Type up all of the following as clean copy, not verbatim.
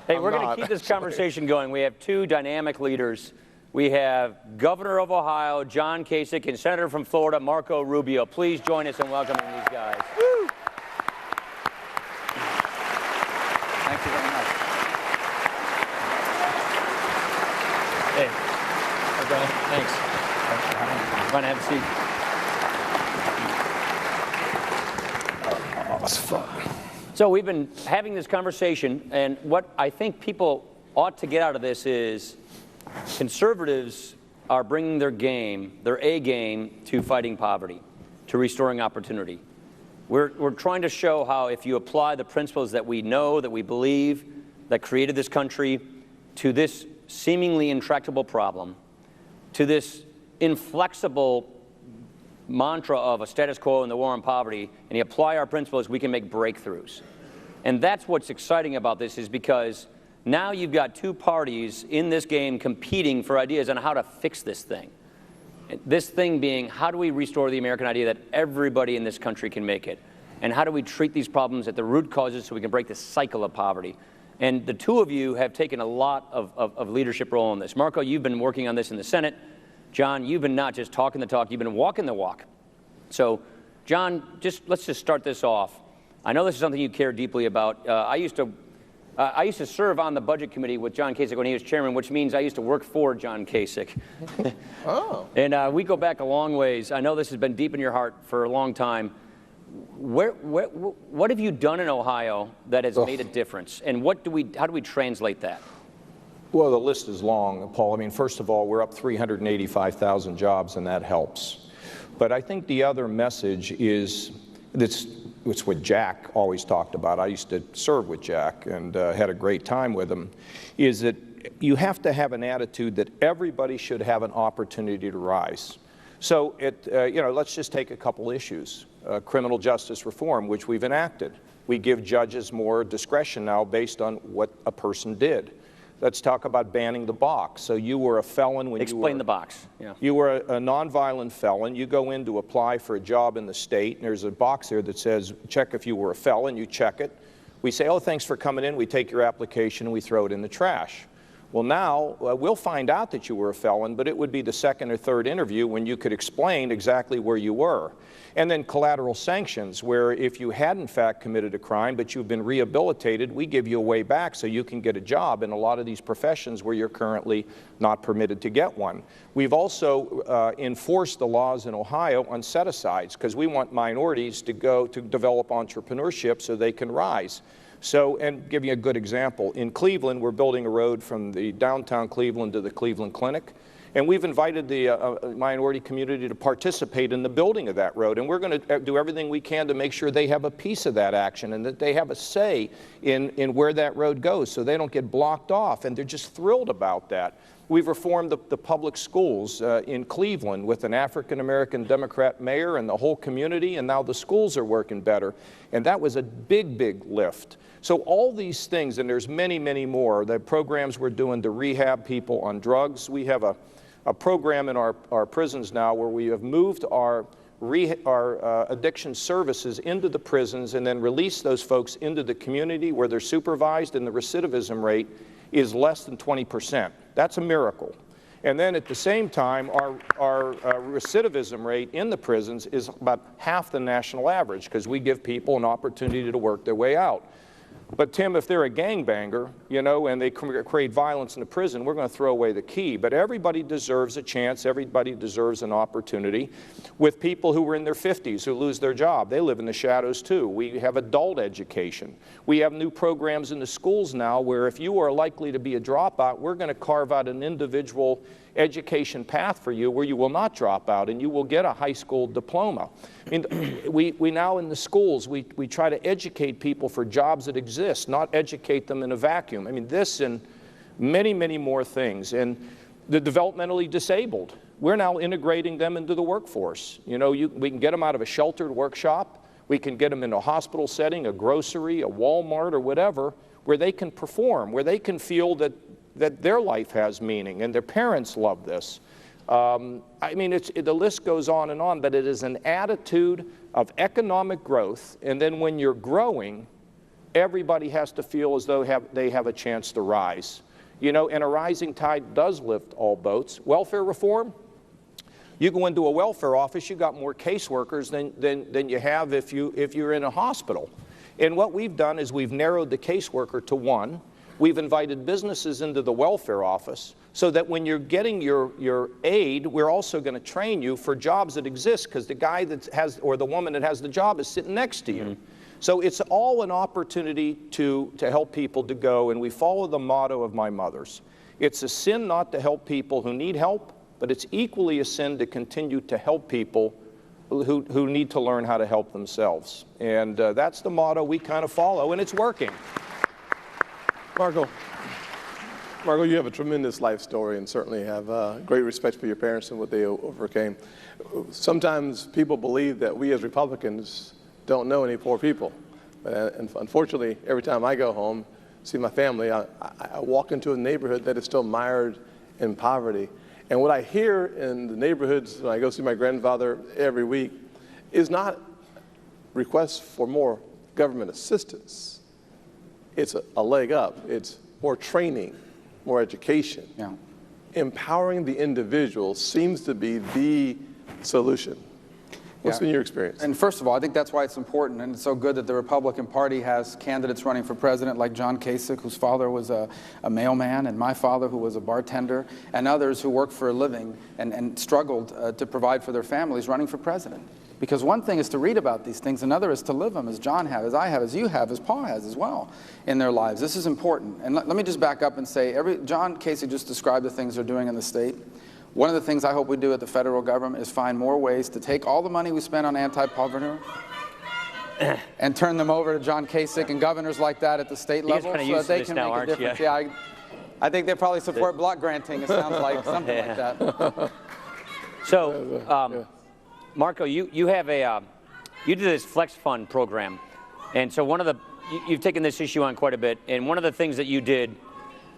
Hey, we're going to keep this conversation going. We have two dynamic leaders. We have Governor of Ohio, John Kasich, and Senator from Florida, Marco Rubio. Please join us in welcoming these guys. Woo. Thank you very much. Hey. Okay. Thanks. Fun to have a seat. Oh, it's fun. So we've been having this conversation, and what I think people ought to get out of this is conservatives are bringing their game, their A game, to fighting poverty, to restoring opportunity. We're trying to show how if you apply the principles that we know, that we believe, that created this country, to this seemingly intractable problem, to this inflexible mantra of a status quo and the war on poverty, and you apply our principles, we can make breakthroughs. And that's what's exciting about this, is because now you've got two parties in this game competing for ideas on how to fix this thing. This thing being, how do we restore the American idea that everybody in this country can make it? And how do we treat these problems at the root causes so we can break the cycle of poverty? And the two of you have taken a lot of leadership role in this. Marco, you've been working on this in the Senate. John, you've been not just talking the talk, you've been walking the walk. So, John, let's just start this off. I know this is something you care deeply about. I used to serve on the Budget Committee with John Kasich when he was chairman, which means I used to work for John Kasich. Oh. And we go back a long ways. I know this has been deep in your heart for a long time. What have you done in Ohio that has made a difference? And how do we translate that? Well, the list is long, Paul. I mean, first of all, we're up 385,000 jobs, and that helps. But I think the other message is, it's what Jack always talked about. I used to serve with Jack and had a great time with him, is that you have to have an attitude that everybody should have an opportunity to rise. So, let's just take a couple issues. Criminal justice reform, which we've enacted. We give judges more discretion now based on what a person did. Let's talk about banning the box. So you were a felon when Explain the box. Yeah. You were a nonviolent felon. You go in to apply for a job in the state, and there's a box there that says, check if you were a felon. You check it. We say, oh, thanks for coming in. We take your application and we throw it in the trash. Well, now we'll find out that you were a felon, but it would be the second or third interview when you could explain exactly where you were. And then collateral sanctions, where if you had in fact committed a crime but you've been rehabilitated, we give you a way back so you can get a job in a lot of these professions where you're currently not permitted to get one. We've also enforced the laws in Ohio on set-asides, because we want minorities to go to develop entrepreneurship so they can rise. So, and give you a good example, in Cleveland, we're building a road from the downtown Cleveland to the Cleveland Clinic, and we've invited the minority community to participate in the building of that road, and we're going to do everything we can to make sure they have a piece of that action and that they have a say in where that road goes so they don't get blocked off, and they're just thrilled about that. We've reformed the public schools in Cleveland with an African-American Democrat mayor and the whole community, and now the schools are working better. And that was a big, big lift. So all these things, and there's many, many more, the programs we're doing to rehab people on drugs. We have a program in our prisons now where we have moved our addiction services into the prisons and then release those folks into the community where they're supervised, and the recidivism rate is less than 20%. That's a miracle. And then at the same time, our recidivism rate in the prisons is about half the national average, because we give people an opportunity to work their way out. But Tim, if they're a gangbanger, and they create violence in the prison, we're going to throw away the key. But everybody deserves a chance. Everybody deserves an opportunity. With people who are in their 50s who lose their job, they live in the shadows too. We have adult education. We have new programs in the schools now where if you are likely to be a dropout, we're going to carve out an individual education path for you where you will not drop out and you will get a high school diploma. I mean, we now in the schools, we try to educate people for jobs that exist, not educate them in a vacuum. I mean, this and many, many more things. And the developmentally disabled, we're now integrating them into the workforce. We can get them out of a sheltered workshop. We can get them in a hospital setting, a grocery, a Walmart, or whatever, where they can perform, where they can feel that their life has meaning, and their parents love this. I mean, the list goes on, but it is an attitude of economic growth, and then when you're growing, everybody has to feel as though they have a chance to rise. You know, and a rising tide does lift all boats. Welfare reform, you go into a welfare office, you got more caseworkers than you have if you're in a hospital. And what we've done is we've narrowed the caseworker to one. We've invited businesses into the welfare office so that when you're getting your aid, we're also going to train you for jobs that exist, because the guy that has, or the woman that has the job, is sitting next to you. Mm-hmm. So it's all an opportunity to help people to go, and we follow the motto of my mother's. It's a sin not to help people who need help, but it's equally a sin to continue to help people who need to learn how to help themselves. And that's the motto we kind of follow, and it's working. Marco, you have a tremendous life story and certainly have great respect for your parents and what they overcame. Sometimes people believe that we as Republicans don't know any poor people. And unfortunately, every time I go home, see my family, I walk into a neighborhood that is still mired in poverty. And what I hear in the neighborhoods when I go see my grandfather every week is not requests for more government assistance. It's a leg up. It's more training, more education. Yeah. Empowering the individual seems to be the solution. What's been your experience? And first of all, I think that's why it's important, and it's so good that the Republican Party has candidates running for president like John Kasich, whose father was a mailman, and my father, who was a bartender, and others who worked for a living and struggled to provide for their families, running for president. Because one thing is to read about these things, another is to live them, as John has, as I have, as you have, as Paul has as well in their lives. This is important. And let me just back up and say, John Kasich just described the things they're doing in the state. One of the things I hope we do at the federal government is find more ways to take all the money we spend on anti-poverty and turn them over to John Kasich and governors like that at the state level so that they can make a difference. Yeah, I think they probably support block granting, it sounds like, something like that. So, Marco, you have you did this Flex Fund program, and so you've taken this issue on quite a bit, and one of the things that you did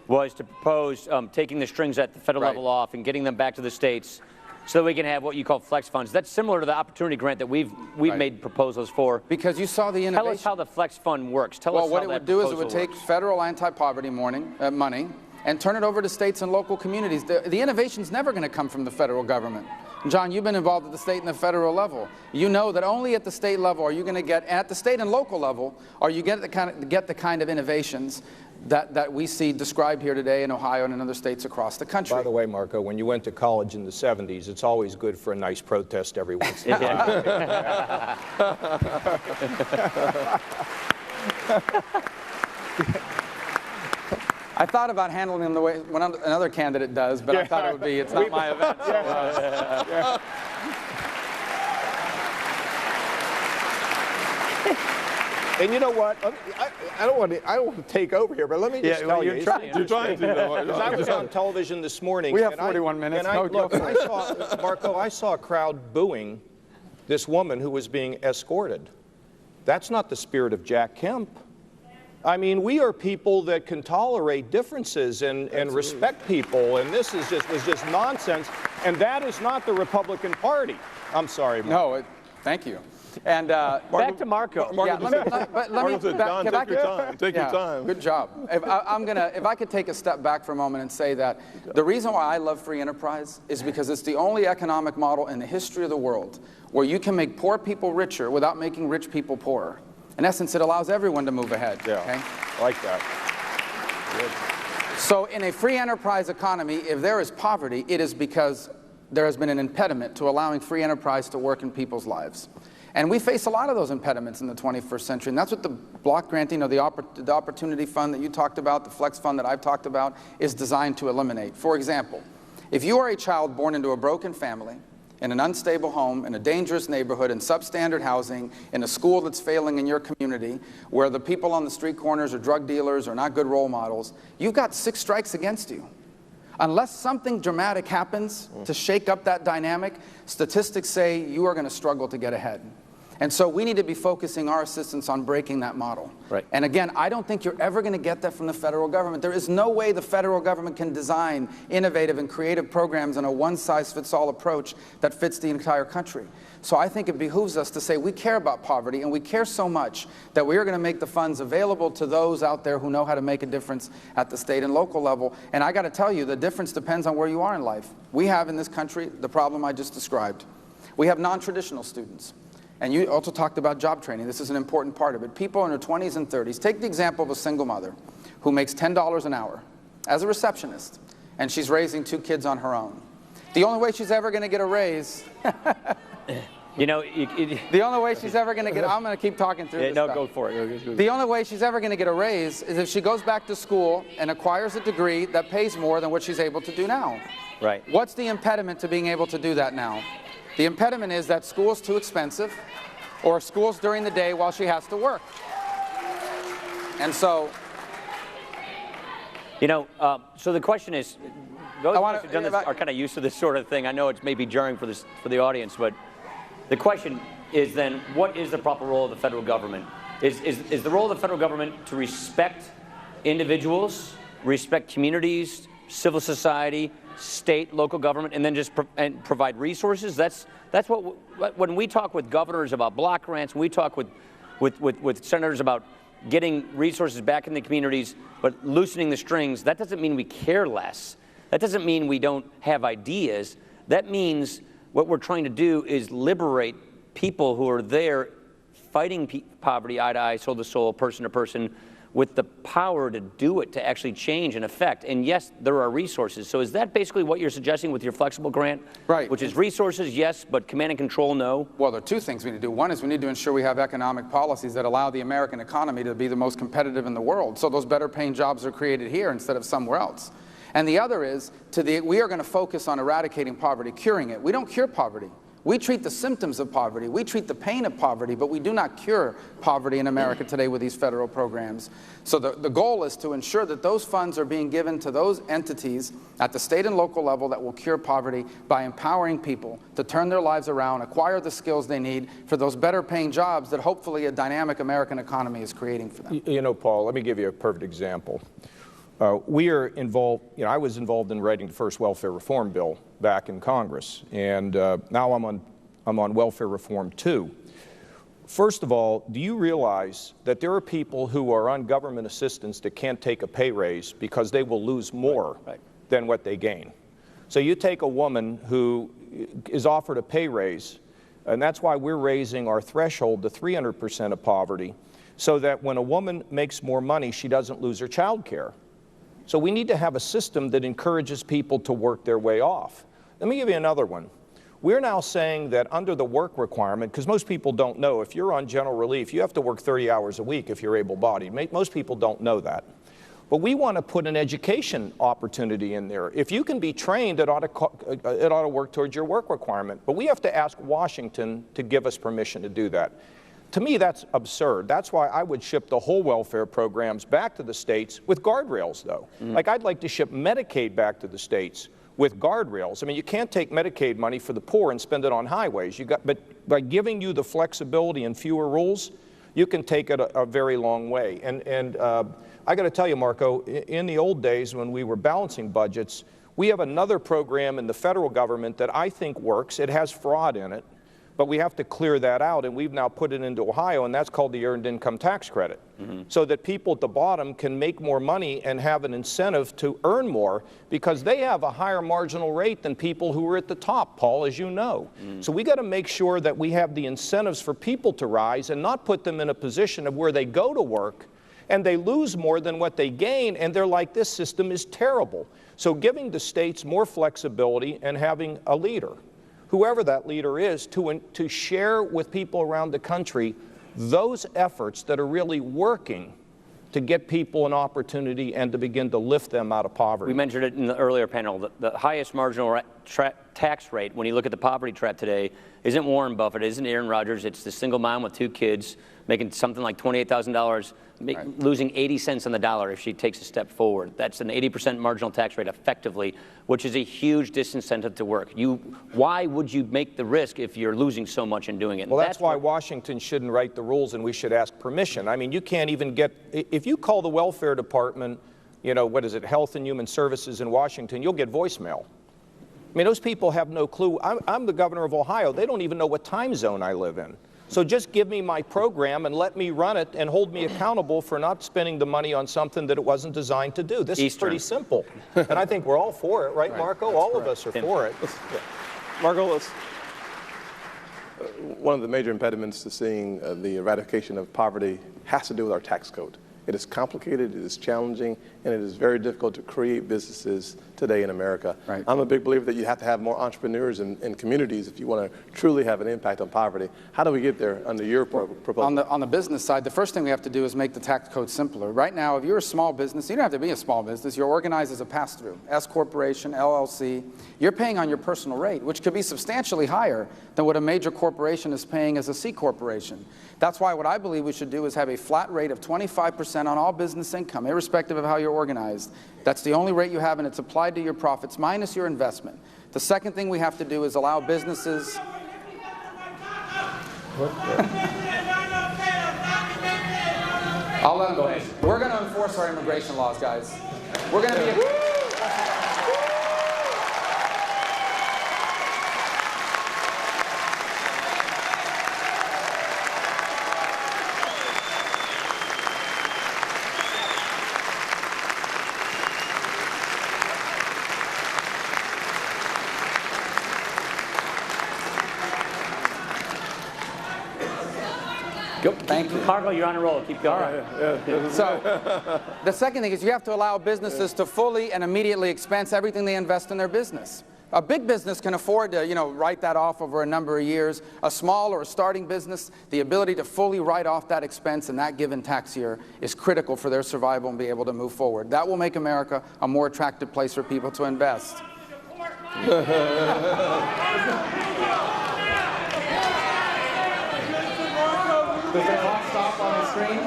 was to propose taking the strings at the federal level off and getting them back to the states so that we can have what you call flex funds. That's similar to the opportunity grant that we've made proposals for. Because you saw the innovation. Tell us how the flex fund works. Tell us how that what it would do is it would take works. federal anti-poverty money and turn it over to states and local communities. The innovation's never going to come from the federal government. John, you've been involved at the state and the federal level. You know that only at the state level are you going to get, at the state and local level, are you get the kind of innovations that we see described here today in Ohio and in other states across the country. By the way, Marco, when you went to college in the 70s, it's always good for a nice protest every once in a while. I thought about handling them the way another candidate does, but I thought it would be, it's not my event. So, And you know what? I don't want to take over here, but let me just tell you. You're trying to. Because I was on television this morning. We have 41 minutes. I saw a crowd booing this woman who was being escorted. That's not the spirit of Jack Kemp. I mean, we are people that can tolerate differences and respect people, and this was just nonsense. And that is not the Republican Party. I'm sorry, Marco. No, thank you. And back to Marco. Take your time. Good job. If I could take a step back for a moment and say that the reason why I love free enterprise is because it's the only economic model in the history of the world where you can make poor people richer without making rich people poorer. In essence, it allows everyone to move ahead. Yeah, okay? I like that. Good. So in a free enterprise economy, if there is poverty, it is because there has been an impediment to allowing free enterprise to work in people's lives. And we face a lot of those impediments in the 21st century, and that's what the block granting or the opportunity fund that you talked about, the flex fund that I've talked about, is designed to eliminate. For example, if you are a child born into a broken family, in an unstable home, in a dangerous neighborhood, in substandard housing, in a school that's failing in your community, where the people on the street corners are drug dealers or not good role models, you've got 6 strikes against you. Unless something dramatic happens to shake up that dynamic, statistics say you are going to struggle to get ahead. And so we need to be focusing our assistance on breaking that model. Right. And again, I don't think you're ever going to get that from the federal government. There is no way the federal government can design innovative and creative programs in a one-size-fits-all approach that fits the entire country. So I think it behooves us to say we care about poverty, and we care so much that we are going to make the funds available to those out there who know how to make a difference at the state and local level. And I got to tell you, the difference depends on where you are in life. We have in this country the problem I just described. We have non-traditional students. And you also talked about job training. This is an important part of it. People in their 20s and 30s. Take the example of a single mother who makes $10 an hour as a receptionist, and she's raising 2 kids on her own. The only way she's ever going to get a raise... You know, the only way she's ever going to get... I'm going to keep talking through this stuff. Go for it. The only way she's ever going to get a raise is if she goes back to school and acquires a degree that pays more than what she's able to do now. Right. What's the impediment to being able to do that now? The impediment is that school's too expensive, or school's during the day while she has to work. And so... You know, so the question is, those of us who've done this about- are kind of used to this sort of thing. I know it's maybe jarring for the audience, but the question is then, what is the proper role of the federal government? Is the role of the federal government to respect individuals, respect communities, civil society, state, local government, and then just provide resources? That's what when we talk with governors about block grants, when we talk with senators about getting resources back in the communities, but loosening the strings, that doesn't mean we care less. That doesn't mean we don't have ideas. That means what we're trying to do is liberate people who are there fighting poverty eye to eye, soul to soul, person to person, with the power to do it, to actually change and affect. And yes, there are resources. So is that basically what you're suggesting with your flexible grant? Right. Which is resources, yes, but command and control, no? Well, there are 2 things we need to do. One is we need to ensure we have economic policies that allow the American economy to be the most competitive in the world, so those better paying jobs are created here instead of somewhere else. And the other is, we are going to focus on eradicating poverty, curing it. We don't cure poverty. We treat the symptoms of poverty. We treat the pain of poverty, but we do not cure poverty in America today with these federal programs. So the goal is to ensure that those funds are being given to those entities at the state and local level that will cure poverty by empowering people to turn their lives around, acquire the skills they need for those better paying jobs that hopefully a dynamic American economy is creating for them. You know, Paul, let me give you a perfect example. We are involved, I was involved in writing the first welfare reform bill back in Congress, and now I'm on welfare reform 2. First of all, do you realize that there are people who are on government assistance that can't take a pay raise because they will lose more than what they gain? So you take a woman who is offered a pay raise, and that's why we're raising our threshold to 300% of poverty, so that when a woman makes more money, she doesn't lose her child care. So we need to have a system that encourages people to work their way off. Let me give you another one. We're now saying that under the work requirement, because most people don't know, if you're on general relief, you have to work 30 hours a week if you're able-bodied. Most people don't know that. But we want to put an education opportunity in there. If you can be trained, it ought to work towards your work requirement. But we have to ask Washington to give us permission to do that. To me, that's absurd. That's why I would ship the whole welfare programs back to the states with guardrails, though. Like, I'd like to ship Medicaid back to the states with guardrails. I mean, you can't take Medicaid money for the poor and spend it on highways. But by giving you the flexibility and fewer rules, you can take it a very long way. And I got to tell you, Marco, in the old days when we were balancing budgets, we have another program in the federal government that I think works. It has fraud in it, but we have to clear that out, and we've now put it into Ohio, and that's called the Earned Income Tax Credit, so that people at the bottom can make more money and have an incentive to earn more, because they have a higher marginal rate than people who are at the top, Paul, as you know. So we got to make sure that we have the incentives for people to rise and not put them in a position of where they go to work and they lose more than what they gain, and they're like, this system is terrible. So giving the states more flexibility and having a leader, whoever that leader is, to share with people around the country those efforts that are really working to get people an opportunity and to begin to lift them out of poverty. We mentioned it in the earlier panel. The highest marginal tax rate, when you look at the poverty trap today, isn't Warren Buffett, isn't Aaron Rodgers, it's the single mom with 2 kids making something like $28,000, losing 80 cents on the dollar if she takes a step forward. That's an 80% marginal tax rate effectively, which is a huge disincentive to work. Why would you make the risk if you're losing so much in doing it? Well, that's why Washington shouldn't write the rules, and we should ask permission. I mean, you can't even get, if you call the welfare department, you know, what is it, Health and Human Services in Washington, you'll get voicemail. I mean, those people have no clue. I'm the governor of Ohio. They don't even know what time zone I live in. So just give me my program and let me run it and hold me accountable for not spending the money on something that it wasn't designed to do. This is pretty simple. And I think we're all for it, right, Marco? All of us are for it. Marco, one of the major impediments to seeing the eradication of poverty has to do with our tax code. It is complicated, it is challenging, and it is very difficult to create businesses today in America. Right. I'm a big believer that you have to have more entrepreneurs in communities if you want to truly have an impact on poverty. How do we get there under your proposal? On the business side, the first thing we have to do is make the tax code simpler. Right now, if you're a small business, you don't have to be a small business. You're organized as a pass-through, S corporation, LLC. You're paying on your personal rate, which could be substantially higher than what a major corporation is paying as a C corporation. That's why what I believe we should do is have a flat rate of 25% on all business income, irrespective of how you're organized. That's the only rate you have, and it's applied to your profits minus your investment. The second thing we have to do is allow businesses... I'll let them go. We're going to enforce our immigration laws, guys. We're going to be... Thank you. Marco, you're on a roll. Keep going. So the second thing is you have to allow businesses to fully and immediately expense everything they invest in their business. A big business can afford to, write that off over a number of years. A small or a starting business, the ability to fully write off that expense in that given tax year is critical for their survival and be able to move forward. That will make America a more attractive place for people to invest. Does the clock stop on the screen?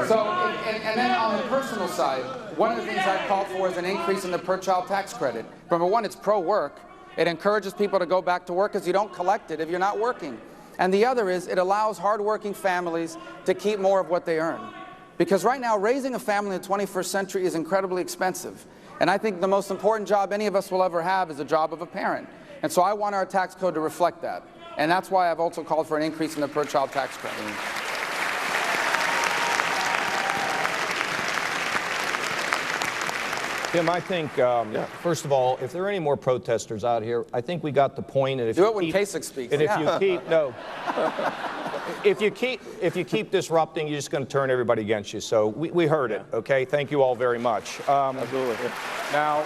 So, and then on the personal side, one of the things I've called for is an increase in the per-child tax credit. Number one, it's pro-work. It encourages people to go back to work because you don't collect it if you're not working. And the other is it allows hardworking families to keep more of what they earn. Because right now, raising a family in the 21st century is incredibly expensive. And I think the most important job any of us will ever have is the job of a parent. And so I want our tax code to reflect that. And that's why I've also called for an increase in the per-child tax credit. Tim, I think, first of all, if there are any more protesters out here, I think we got the point. And if do it when Kasich speaks. And if you keep, no. If you keep disrupting, you're just going to turn everybody against you. So we heard it, okay? Thank you all very much. Absolutely. Now,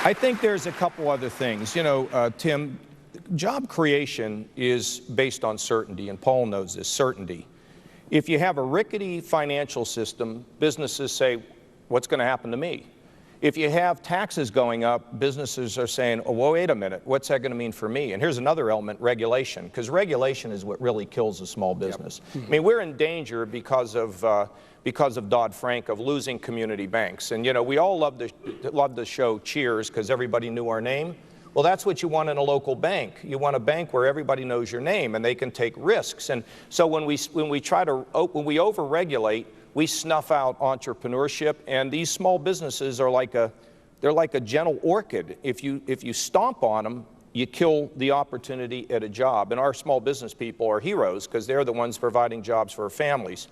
I think there's a couple other things. Tim, job creation is based on certainty, and Paul knows this, certainty. If you have a rickety financial system, businesses say, what's going to happen to me? If you have taxes going up, businesses are saying, oh, well, wait a minute, what's that going to mean for me? And here's another element, regulation, because regulation is what really kills a small business. Yep. I mean, we're in danger because of Dodd-Frank, of losing community banks. And, we all love the show Cheers because everybody knew our name. Well, that's what you want in a local bank. You want a bank where everybody knows your name and they can take risks. And so when we over-regulate, we snuff out entrepreneurship, and these small businesses are they're like a gentle orchid. If you stomp on them, you kill the opportunity at a job. And our small business people are heroes because they're the ones providing jobs for our families.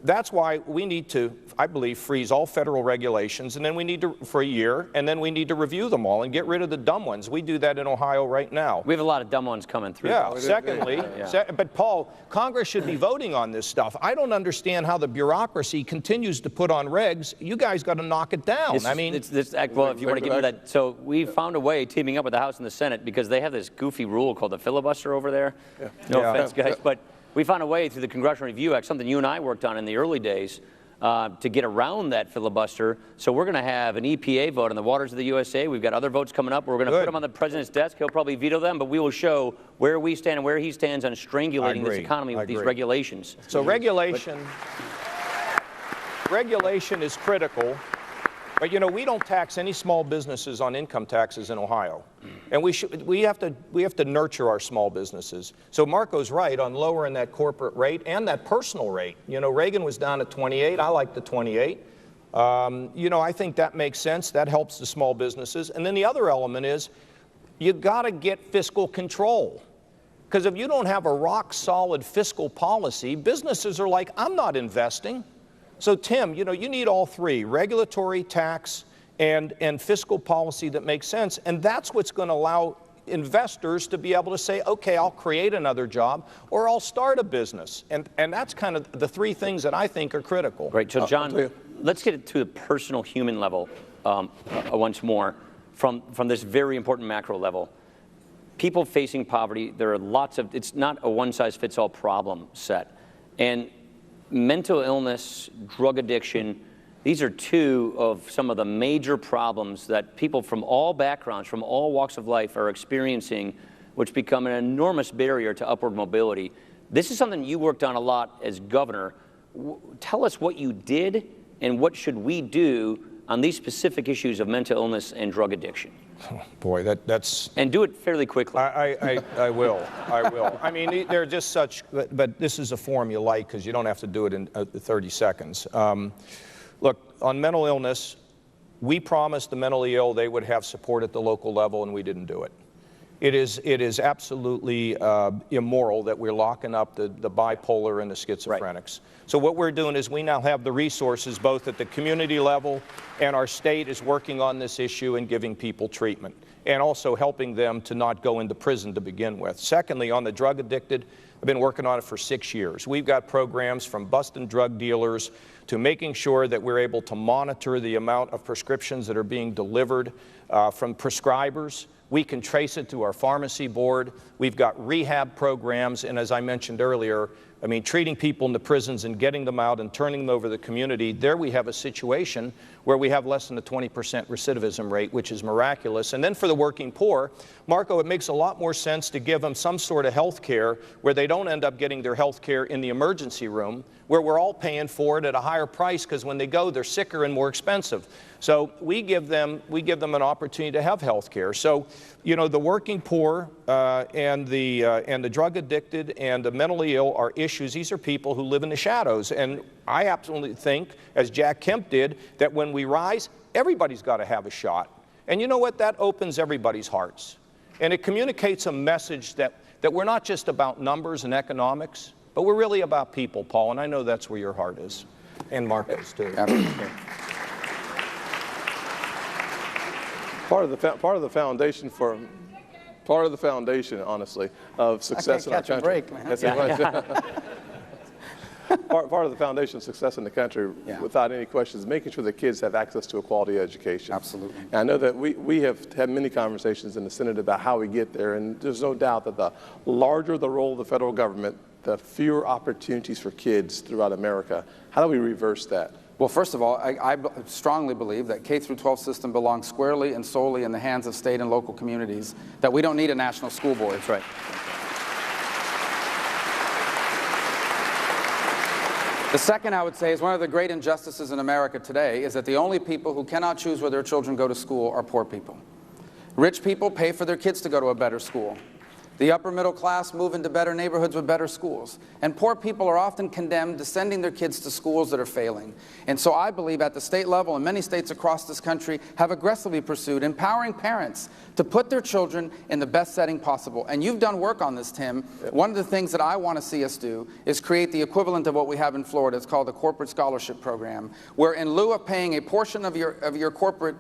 That's why we need to, I believe, freeze all federal regulations, and then we need to, for a year, and then we need to review them all and get rid of the dumb ones. We do that in Ohio right now. We have a lot of dumb ones coming through. Yeah, secondly, but Paul, Congress should be voting on this stuff. I don't understand how the bureaucracy continues to put on regs. You guys got to knock it down. Well, if you want to give me that. So we found a way, teaming up with the House and the Senate, because they have this goofy rule called the filibuster over there. Yeah. No offense, guys, but we found a way through the Congressional Review Act, something you and I worked on in the early days, to get around that filibuster. So we're going to have an EPA vote on the waters of the USA. We've got other votes coming up. We're going to put them on the president's desk. He'll probably veto them, but we will show where we stand and where he stands on strangulating this economy with these regulations. So regulation is critical. But you know, we don't tax any small businesses on income taxes in Ohio, and we have to nurture our small businesses. So Marco's right on lowering that corporate rate and that personal rate. You know, Reagan was down at 28. I like the 28. You know, I think that makes sense. That helps the small businesses. And then the other element is you got to get fiscal control, because if you don't have a rock solid fiscal policy, businesses are like, I'm not investing. So Tim, you know, you need all three: regulatory, tax, and fiscal policy that makes sense. And that's what's going to allow investors to be able to say, okay, I'll create another job or I'll start a business. And that's kind of the three things that I think are critical. Right. So John, let's get it to the personal human level once more from this very important macro level. People facing poverty, there are lots of, it's not a one-size-fits-all problem set. And mental illness, drug addiction, these are two of some of the major problems that people from all backgrounds, from all walks of life are experiencing, which become an enormous barrier to upward mobility. This is something you worked on a lot as governor. Tell us what you did and what should we do on these specific issues of mental illness and drug addiction. Oh, boy, that's... And do it fairly quickly. I will. I mean, they're just such, but this is a form you like because you don't have to do it in 30 seconds. Look, on mental illness, we promised the mentally ill they would have support at the local level, and we didn't do it. It is absolutely immoral that we're locking up the bipolar and the schizophrenics. Right. So what we're doing is we now have the resources both at the community level, and our state is working on this issue and giving people treatment, and also helping them to not go into prison to begin with. Secondly, on the drug addicted, I've been working on it for 6 years. We've got programs from busting drug dealers to making sure that we're able to monitor the amount of prescriptions that are being delivered from prescribers. We can trace it to our pharmacy board. We've got rehab programs, and as I mentioned earlier, I mean, treating people in the prisons and getting them out and turning them over to the community. There we have a situation where we have less than a 20% recidivism rate, which is miraculous. And then for the working poor, Marco, it makes a lot more sense to give them some sort of health care where they don't end up getting their health care in the emergency room, where we're all paying for it at a higher price because when they go, they're sicker and more expensive. So we give them an opportunity to have health care. So, you know, the working poor and the drug addicted and the mentally ill are issues. These are people who live in the shadows. And I absolutely think, as Jack Kemp did, that when we rise, everybody's got to have a shot. And you know what? That opens everybody's hearts. And it communicates a message that we're not just about numbers and economics, but we're really about people, Paul. And I know that's where your heart is. And Marco's, too. Part of the foundation, honestly, of success in our country. Break, man. Yes, part of the foundation of success in the country, without any question, is making sure that kids have access to a quality education. Absolutely. And I know that we have had many conversations in the Senate about how we get there, and there's no doubt that the larger the role of the federal government, the fewer opportunities for kids throughout America. How do we reverse that? Well, first of all, I strongly believe that K-12 system belongs squarely and solely in the hands of state and local communities, that we don't need a national school board. That's right. The second, I would say, is one of the great injustices in America today is that the only people who cannot choose where their children go to school are poor people. Rich people pay for their kids to go to a better school. The upper middle class move into better neighborhoods with better schools. And poor people are often condemned to sending their kids to schools that are failing. And so I believe at the state level, and many states across this country have aggressively pursued empowering parents to put their children in the best setting possible. And you've done work on this, Tim. One of the things that I want to see us do is create the equivalent of what we have in Florida. It's called the Corporate Scholarship Program, where in lieu of paying a portion of your corporate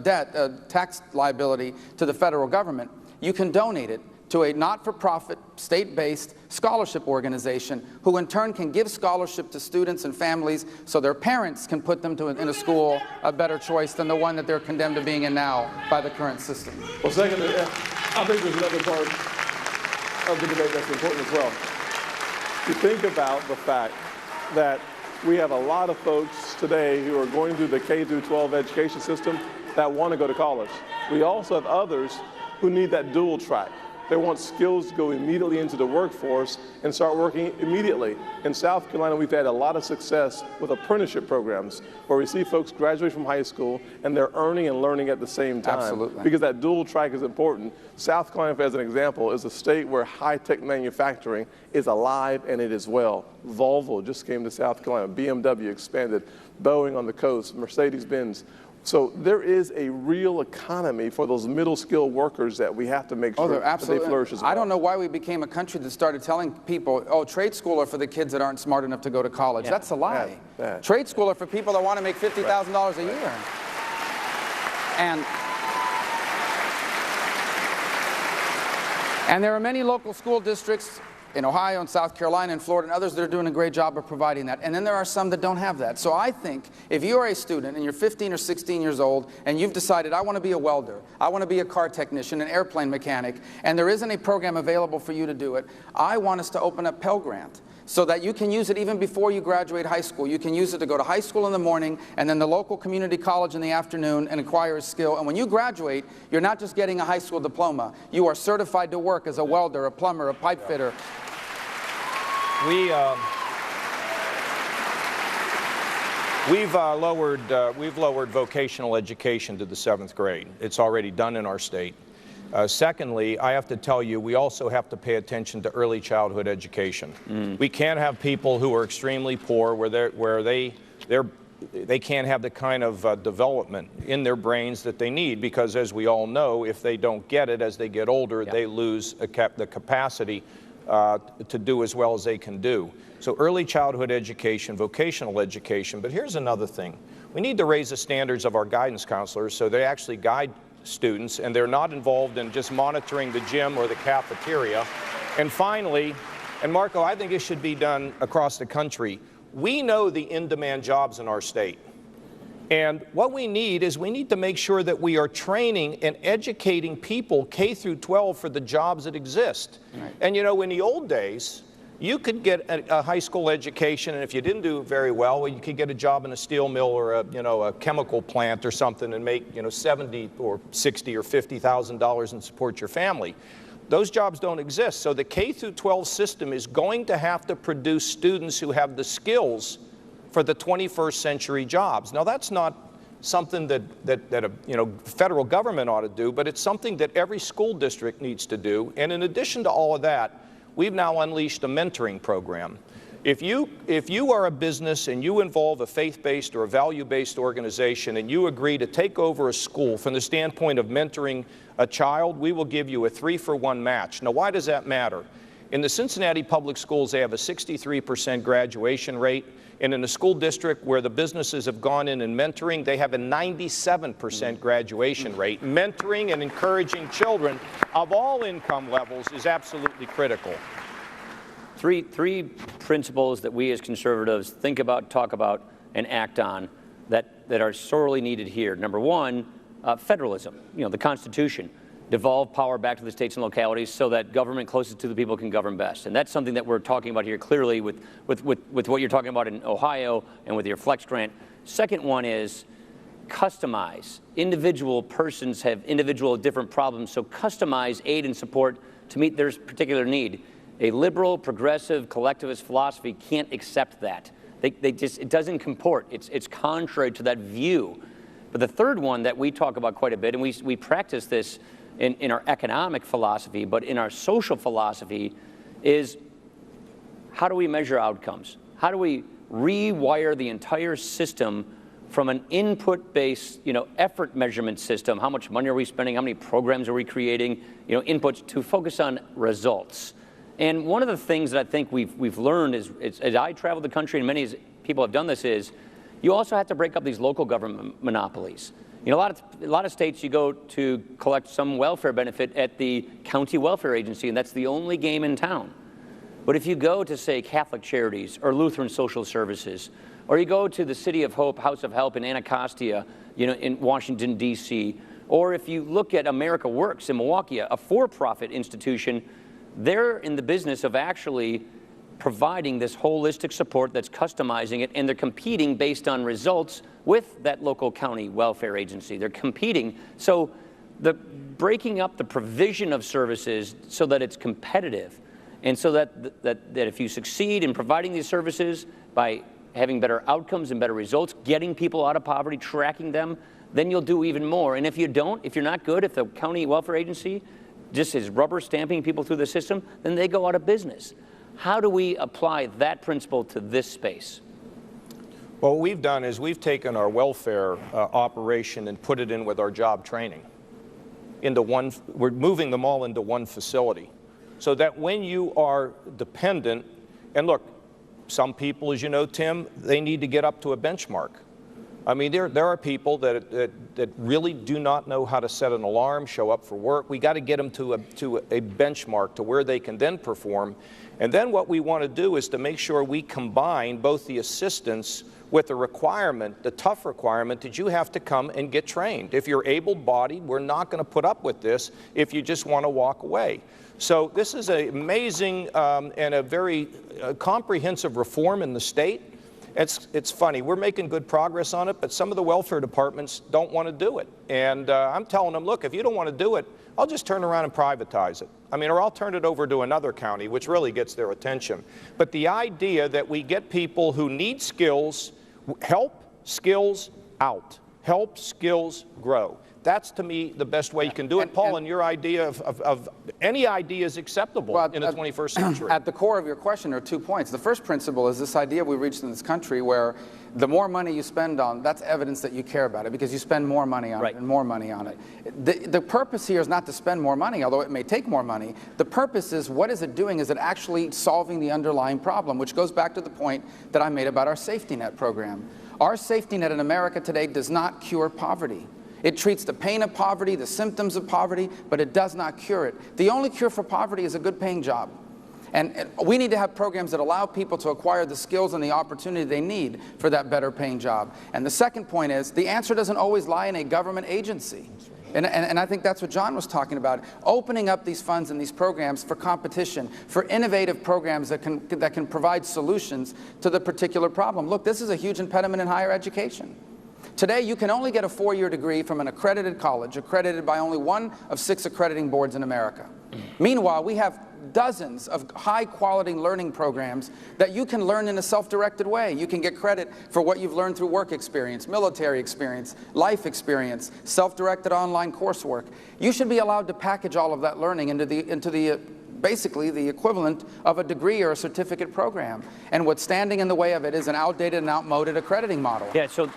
debt, tax liability to the federal government, you can donate it to a not-for-profit, state-based scholarship organization who in turn can give scholarship to students and families so their parents can put them in a school a better choice than the one that they're condemned to being in now by the current system. Well, secondly, I think there's another part of the debate that's important as well. You think about the fact that we have a lot of folks today who are going through the K through 12 education system that want to go to college. We also have others who need that dual track. They want skills to go immediately into the workforce and start working immediately. In South Carolina, we've had a lot of success with apprenticeship programs where we see folks graduate from high school and they're earning and learning at the same time. Absolutely. Because that dual track is important. South Carolina, as an example, is a state where high-tech manufacturing is alive and it is well. Volvo just came to South Carolina. BMW expanded. Boeing on the coast. Mercedes-Benz. So there is a real economy for those middle-skilled workers that we have to make sure that they flourish as well. I don't know why we became a country that started telling people, oh, trade school are for the kids that aren't smart enough to go to college. Yeah. That's a lie. Yeah. Trade school are for people that want to make $50,000 a year. And there are many local school districts in Ohio and South Carolina and Florida and others that are doing a great job of providing that. And then there are some that don't have that. So I think if you are a student and you're 15 or 16 years old and you've decided, I want to be a welder, I want to be a car technician, an airplane mechanic, and there isn't a program available for you to do it, I want us to open up Pell Grant so that you can use it even before you graduate high school. You can use it to go to high school in the morning and then the local community college in the afternoon and acquire a skill. And when you graduate, you're not just getting a high school diploma. You are certified to work as a welder, a plumber, a pipe fitter. We've lowered vocational education to the 7th grade. It's already done in our state. Secondly, I have to tell you, we also have to pay attention to early childhood education. We can't have people who are extremely poor where they can't have the kind of development in their brains that they need, because as we all know, if they don't get it as they get older, they lose the capacity to do as well as they can do. So early childhood education, vocational education. But here's another thing. We need to raise the standards of our guidance counselors so they actually guide students and they're not involved in just monitoring the gym or the cafeteria. And finally, and Marco, I think it should be done across the country. We know the in-demand jobs in our state. And what we need is we need to make sure that we are training and educating people K through 12 for the jobs that exist. Right. And you know, in the old days, you could get a high school education, and if you didn't do very well, you could get a job in a steel mill or a chemical plant or something and make $70 or $60 or $50,000 and support your family. Those jobs don't exist. So the K through 12 system is going to have to produce students who have the skills for the 21st century jobs. Now that's not something that a federal government ought to do, but it's something that every school district needs to do. And in addition to all of that, we've now unleashed a mentoring program. If you are a business and you involve a faith-based or a value-based organization and you agree to take over a school from the standpoint of mentoring a child, we will give you a 3-for-1 match. Now why does that matter? In the Cincinnati Public Schools, they have a 63% graduation rate. And in a school district where the businesses have gone in and mentoring, they have a 97% graduation rate. Mentoring and encouraging children of all income levels is absolutely critical. Three principles that we as conservatives think about, talk about, and act on that are sorely needed here. Number one, federalism, the Constitution. Devolve power back to the states and localities so that government closest to the people can govern best. And that's something that we're talking about here clearly with what you're talking about in Ohio and with your flex grant. Second one is customize. Individual persons have individual different problems, so customize aid and support to meet their particular need. A liberal, progressive, collectivist philosophy can't accept that. It doesn't comport. It's contrary to that view. But the third one that we talk about quite a bit, and we practice this in our economic philosophy, but in our social philosophy, is how do we measure outcomes? How do we rewire the entire system from an input-based, effort measurement system? How much money are we spending? How many programs are we creating? Inputs to focus on results. And one of the things that I think we've learned is as I travel the country, and many people have done this, is you also have to break up these local government monopolies. A lot of states, you go to collect some welfare benefit at the county welfare agency, and that's the only game in town. But if you go to, say, Catholic Charities or Lutheran Social Services, or you go to the City of Hope, House of Help in Anacostia, in Washington, D.C., or if you look at America Works in Milwaukee, a for-profit institution, they're in the business of actually providing this holistic support that's customizing it, and they're competing based on results with that local county welfare agency. They're competing. So the breaking up the provision of services so that it's competitive, and so that if you succeed in providing these services by having better outcomes and better results, getting people out of poverty, tracking them, then you'll do even more. And if you don't, if you're not good, if the county welfare agency just is rubber stamping people through the system, then they go out of business. How do we apply that principle to this space? Well, what we've done is we've taken our welfare operation and put it in with our job training into one. We're moving them all into one facility so that when you are dependent, and look, some people, as you know, Tim, they need to get up to a benchmark. I mean, there are people that really do not know how to set an alarm, show up for work. We got to get them to a benchmark to where they can then perform. And then what we want to do is to make sure we combine both the assistance with the requirement, the tough requirement that you have to come and get trained. If you're able-bodied, we're not going to put up with this if you just want to walk away. So this is an amazing and a very comprehensive reform in the state. It's funny, we're making good progress on it, but some of the welfare departments don't want to do it. And I'm telling them, look, if you don't want to do it, I'll just turn around and privatize it. I mean, or I'll turn it over to another county, which really gets their attention. But the idea that we get people who need skills, help skills out, help skills grow. That's, to me, the best way you can do it. Paul, and your idea of any idea is acceptable in the 21st century. At the core of your question are 2 points. The first principle is this idea we reached in this country where the more money you spend on, that's evidence that you care about it because you spend more money on it and more money on it. The purpose here is not to spend more money, although it may take more money. The purpose is, what is it doing? Is it actually solving the underlying problem, which goes back to the point that I made about our safety net program. Our safety net in America today does not cure poverty. It treats the pain of poverty, the symptoms of poverty, but it does not cure it. The only cure for poverty is a good paying job. And we need to have programs that allow people to acquire the skills and the opportunity they need for that better paying job. And the second point is, the answer doesn't always lie in a government agency. And I think that's what John was talking about, opening up these funds and these programs for competition, for innovative programs that can provide solutions to the particular problem. Look, this is a huge impediment in higher education. Today, you can only get a 4-year degree from an accredited college, accredited by only one of 6 accrediting boards in America. Meanwhile, we have dozens of high-quality learning programs that you can learn in a self-directed way. You can get credit for what you've learned through work experience, military experience, life experience, self-directed online coursework. You should be allowed to package all of that learning into basically the equivalent of a degree or a certificate program. And what's standing in the way of it is an outdated and outmoded accrediting model. Yeah, so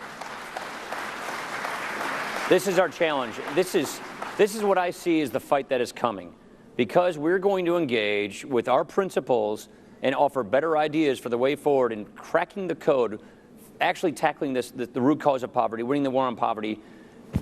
this is our challenge. This is what I see as the fight that is coming. Because we're going to engage with our principles and offer better ideas for the way forward in cracking the code, actually tackling the root cause of poverty, winning the war on poverty,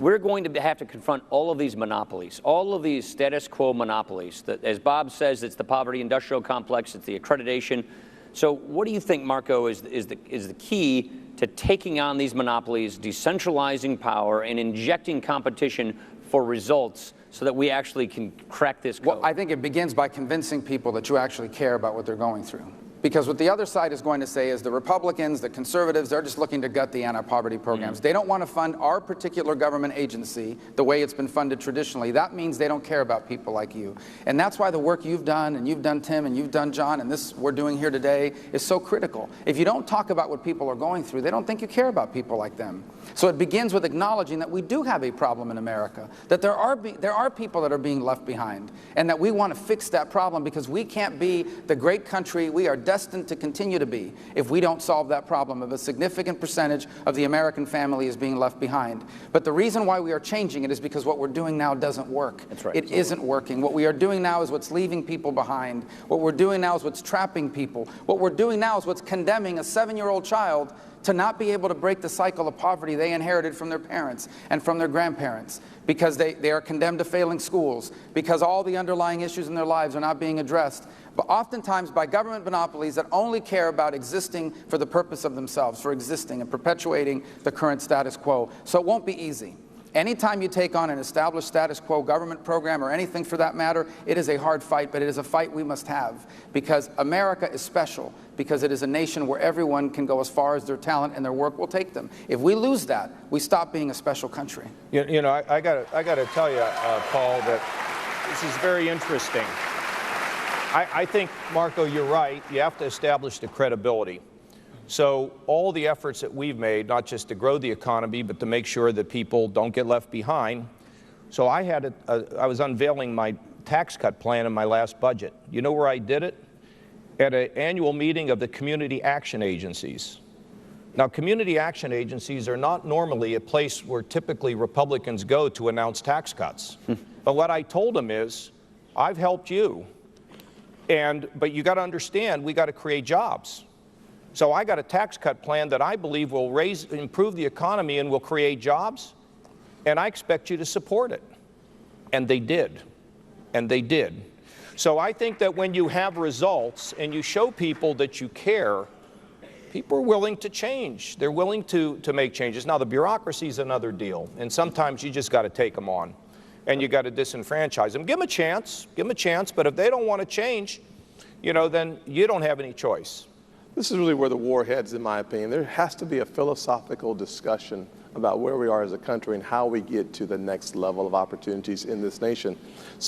we're going to have to confront all of these monopolies, all of these status quo monopolies. That, as Bob says, it's the poverty industrial complex, it's the accreditation. So what do you think, Marco, is the key to taking on these monopolies, decentralizing power, and injecting competition for results so that we actually can crack this code? Well, I think it begins by convincing people that you actually care about what they're going through. Because what the other side is going to say is the Republicans, the conservatives, they're just looking to gut the anti-poverty programs. They don't want to fund our particular government agency the way it's been funded traditionally. That means they don't care about people like you. And that's why the work you've done, and you've done, Tim, and you've done, John, and this we're doing here today is so critical. If you don't talk about what people are going through, they don't think you care about people like them. So it begins with acknowledging that we do have a problem in America, that there are people that are being left behind, and that we want to fix that problem because we can't be the great country we are destined to continue to be if we don't solve that problem of a significant percentage of the American family is being left behind. But the reason why we are changing it is because what we're doing now doesn't work. That's right. It isn't working. What we are doing now is what's leaving people behind. What we're doing now is what's trapping people. What we're doing now is what's condemning a 7-year-old child to not be able to break the cycle of poverty they inherited from their parents and from their grandparents because they are condemned to failing schools, because all the underlying issues in their lives are not being addressed, but oftentimes by government monopolies that only care about existing for the purpose of themselves, for existing and perpetuating the current status quo. So it won't be easy. Anytime you take on an established status quo government program or anything for that matter, it is a hard fight, but it is a fight we must have, because America is special, because it is a nation where everyone can go as far as their talent and their work will take them. If we lose that, we stop being a special country. You know, I got to tell you, Paul, that this is very interesting. I think, Marco, you're right. You have to establish the credibility. So all the efforts that we've made, not just to grow the economy, but to make sure that people don't get left behind. So I was unveiling my tax cut plan in my last budget. You know where I did it? At an annual meeting of the community action agencies. Now, community action agencies are not normally a place where typically Republicans go to announce tax cuts. But what I told them is, I've helped you, but you got to understand, we got to create jobs. So I got a tax cut plan that I believe will improve the economy and will create jobs, and I expect you to support it. And they did. And they did. So I think that when you have results and you show people that you care, people are willing to change. They're willing to make changes. Now, the bureaucracy is another deal, and sometimes you just got to take them on, and you got to disenfranchise them. Give them a chance, but if they don't want to change, you know, then you don't have any choice. This is really where the war heads, in my opinion. There has to be a philosophical discussion about where we are as a country and how we get to the next level of opportunities in this nation.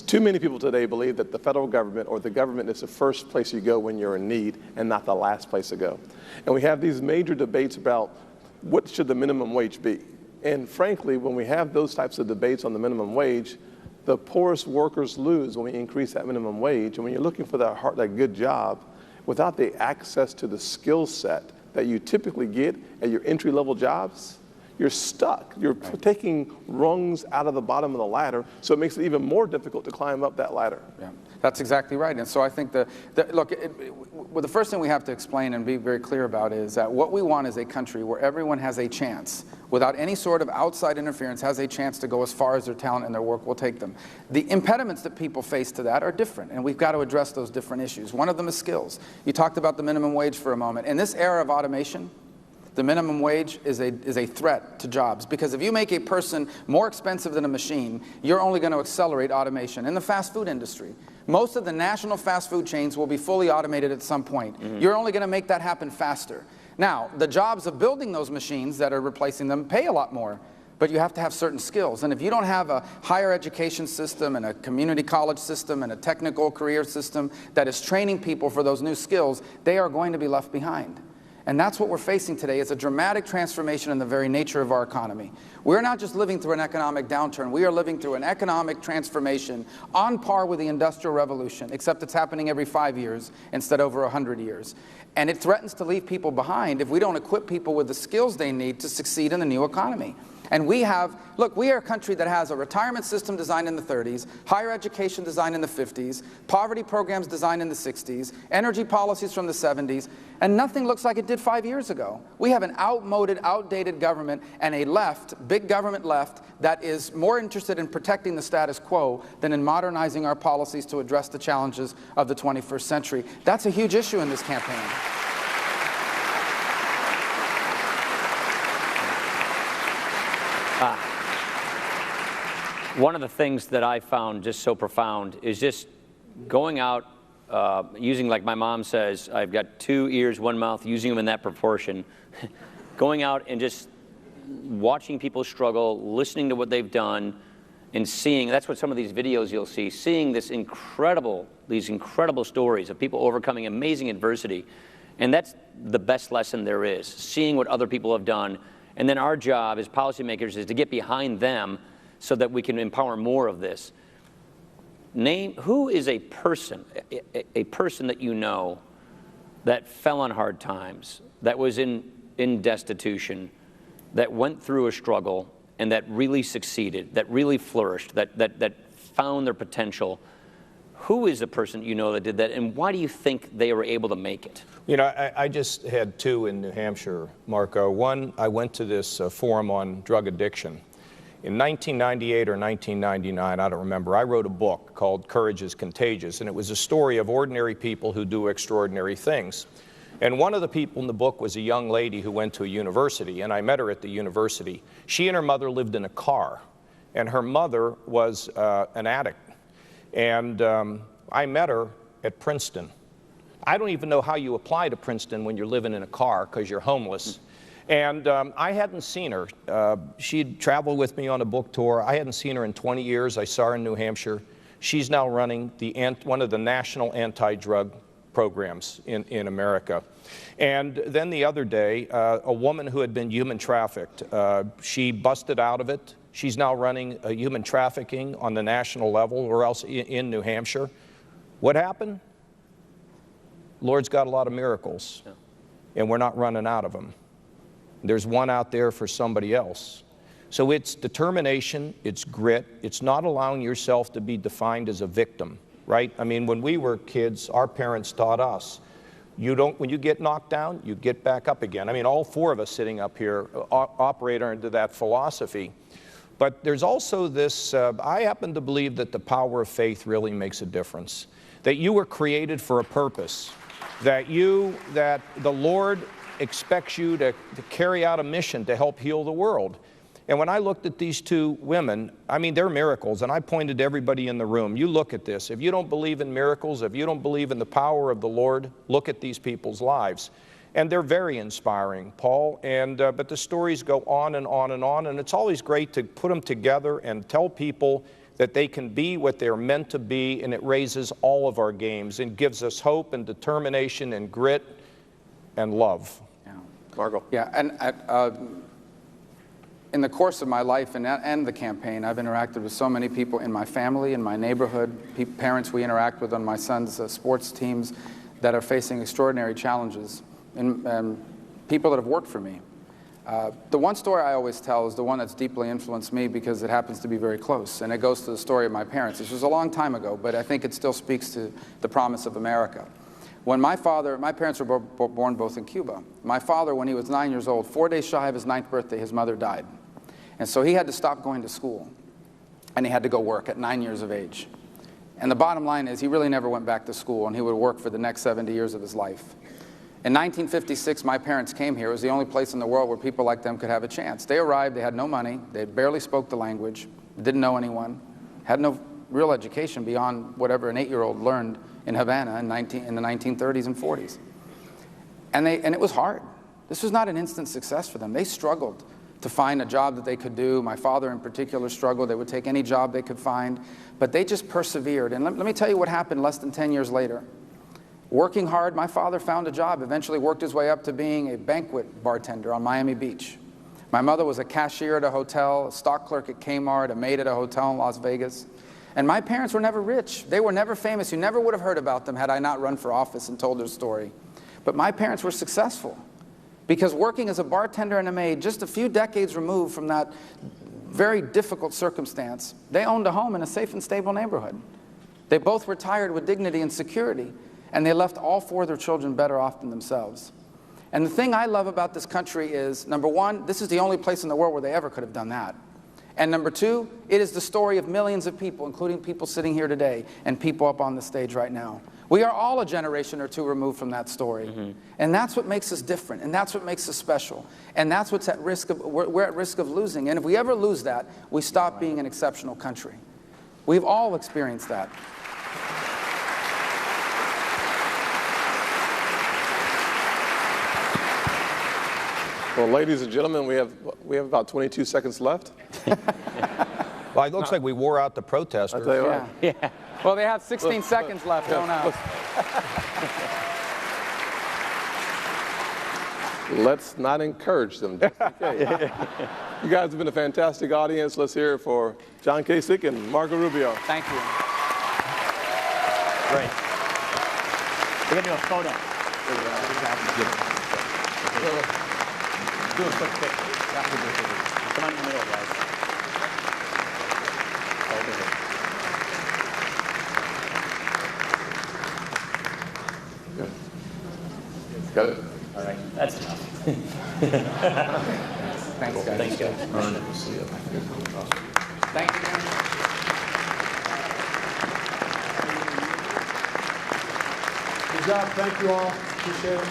Too many people today believe that the federal government or the government is the first place you go when you're in need and not the last place to go. And we have these major debates about what should the minimum wage be. And frankly, when we have those types of debates on the minimum wage, the poorest workers lose when we increase that minimum wage. And when you're looking for that good job, without the access to the skill set that you typically get at your entry-level jobs, you're stuck. You're taking rungs out of the bottom of the ladder, so it makes it even more difficult to climb up that ladder. Yeah, that's exactly right. And so I think look, well, the first thing we have to explain and be very clear about is that what we want is a country where everyone has a chance, without any sort of outside interference, has a chance to go as far as their talent and their work will take them. The impediments that people face to that are different, and we've got to address those different issues. One of them is skills. You talked about the minimum wage for a moment. In this era of automation, the minimum wage is a threat to jobs, because if you make a person more expensive than a machine, you're only going to accelerate automation. In the fast food industry, most of the national fast food chains will be fully automated at some point. You're only going to make that happen faster. Now, the jobs of building those machines that are replacing them pay a lot more, but you have to have certain skills. And if you don't have a higher education system and a community college system and a technical career system that is training people for those new skills, they are going to be left behind. And that's what we're facing today. It's a dramatic transformation in the very nature of our economy. We're not just living through an economic downturn. We are living through an economic transformation on par with the Industrial Revolution, except it's happening every 5 years instead of over 100 years. And it threatens to leave people behind if we don't equip people with the skills they need to succeed in the new economy. And we are a country that has a retirement system designed in the 30s, higher education designed in the 50s, poverty programs designed in the 60s, energy policies from the 70s, and nothing looks like it did 5 years ago. We have an outdated government and a big government left, that is more interested in protecting the status quo than in modernizing our policies to address the challenges of the 21st century. That's a huge issue in this campaign. One of the things that I found just so profound is just going out, using, like my mom says, I've got 2 ears, 1 mouth, using them in that proportion, going out and just watching people struggle, listening to what they've done, and seeing, that's what some of these videos you'll see, seeing these incredible stories of people overcoming amazing adversity. And that's the best lesson there is, seeing what other people have done. And then our job as policymakers is to get behind them so that we can empower more of this. Name, who is a person that you know that fell on hard times, that was in destitution, that went through a struggle, and that really succeeded, that really flourished, that found their potential? Who is the person you know that did that, and why do you think they were able to make it? You know, I just had 2 in New Hampshire, Marco. One, I went to this forum on drug addiction. In 1998 or 1999, I don't remember, I wrote a book called Courage is Contagious, and it was a story of ordinary people who do extraordinary things. And one of the people in the book was a young lady who went to a university, and I met her at the university. She and her mother lived in a car, and her mother was an addict. And I met her at Princeton. I don't even know how you apply to Princeton when you're living in a car because you're homeless. And I hadn't seen her. She'd traveled with me on a book tour. I hadn't seen her in 20 years. I saw her in New Hampshire. She's now running one of the national anti-drug programs in America. And then the other day, a woman who had been human trafficked, she busted out of it. She's now running human trafficking on the national level, or else in New Hampshire. What happened? Lord's got a lot of miracles, and we're not running out of them. There's one out there for somebody else. So it's determination, it's grit, it's not allowing yourself to be defined as a victim, right? I mean, when we were kids, our parents taught us, when you get knocked down, you get back up again. I mean, all four of us sitting up here operate under that philosophy. But there's also this, I happen to believe that the power of faith really makes a difference. That you were created for a purpose. That the Lord expects you to carry out a mission to help heal the world. And when I looked at these two women, I mean, they're miracles, and I pointed to everybody in the room. You look at this. If you don't believe in miracles, if you don't believe in the power of the Lord, look at these people's lives. And they're very inspiring, Paul, but the stories go on and on and on, and it's always great to put them together and tell people that they can be what they're meant to be, and it raises all of our games and gives us hope and determination and grit and love. Yeah. Margot. Yeah, and in the course of my life and the campaign, I've interacted with so many people in my family, in my neighborhood, parents we interact with on my son's sports teams that are facing extraordinary challenges, and people that have worked for me. The one story I always tell is the one that's deeply influenced me because it happens to be very close, and it goes to the story of my parents. This was a long time ago, but I think it still speaks to the promise of America. When my parents were born both in Cuba. My father, when he was 9 years old, 4 days shy of his 9th birthday, his mother died. And so he had to stop going to school, and he had to go work at 9 years of age. And the bottom line is he really never went back to school, and he would work for the next 70 years of his life. In 1956, my parents came here. It was the only place in the world where people like them could have a chance. They arrived, they had no money, they barely spoke the language, didn't know anyone, had no real education beyond whatever an 8-year-old learned in Havana in the 1930s and 40s. And it was hard. This was not an instant success for them. They struggled to find a job that they could do. My father in particular struggled. They would take any job they could find, but they just persevered. And let me tell you what happened less than 10 years later. Working hard, my father found a job, eventually worked his way up to being a banquet bartender on Miami Beach. My mother was a cashier at a hotel, a stock clerk at Kmart, a maid at a hotel in Las Vegas. And my parents were never rich. They were never famous. You never would have heard about them had I not run for office and told their story. But my parents were successful because working as a bartender and a maid, just a few decades removed from that very difficult circumstance, they owned a home in a safe and stable neighborhood. They both retired with dignity and security, and they left all 4 of their children better off than themselves. And the thing I love about this country is, number one, this is the only place in the world where they ever could have done that. And number two, it is the story of millions of people, including people sitting here today and people up on the stage right now. We are all a generation or two removed from that story. Mm-hmm. And that's what makes us different, and that's what makes us special. And that's what's at risk of, we're at risk of losing. And if we ever lose that, we stop being an exceptional country. We've all experienced that. Well, ladies and gentlemen, we have about 22 seconds left. Well, it looks like we wore out the protesters. I'll tell you what. Yeah. Well, they have 16 seconds left, don't know. Let's not encourage them, just in case. You guys have been a fantastic audience. Let's hear it for John Kasich and Marco Rubio. Thank you. Great. We're going to do a photo. Do a quick pic. Come on in the middle, guys. Over here. Good. Got it? All right. That's enough. Thanks, guys. Thanks, guys. Thank you. Good job. Thank you all. Appreciate it.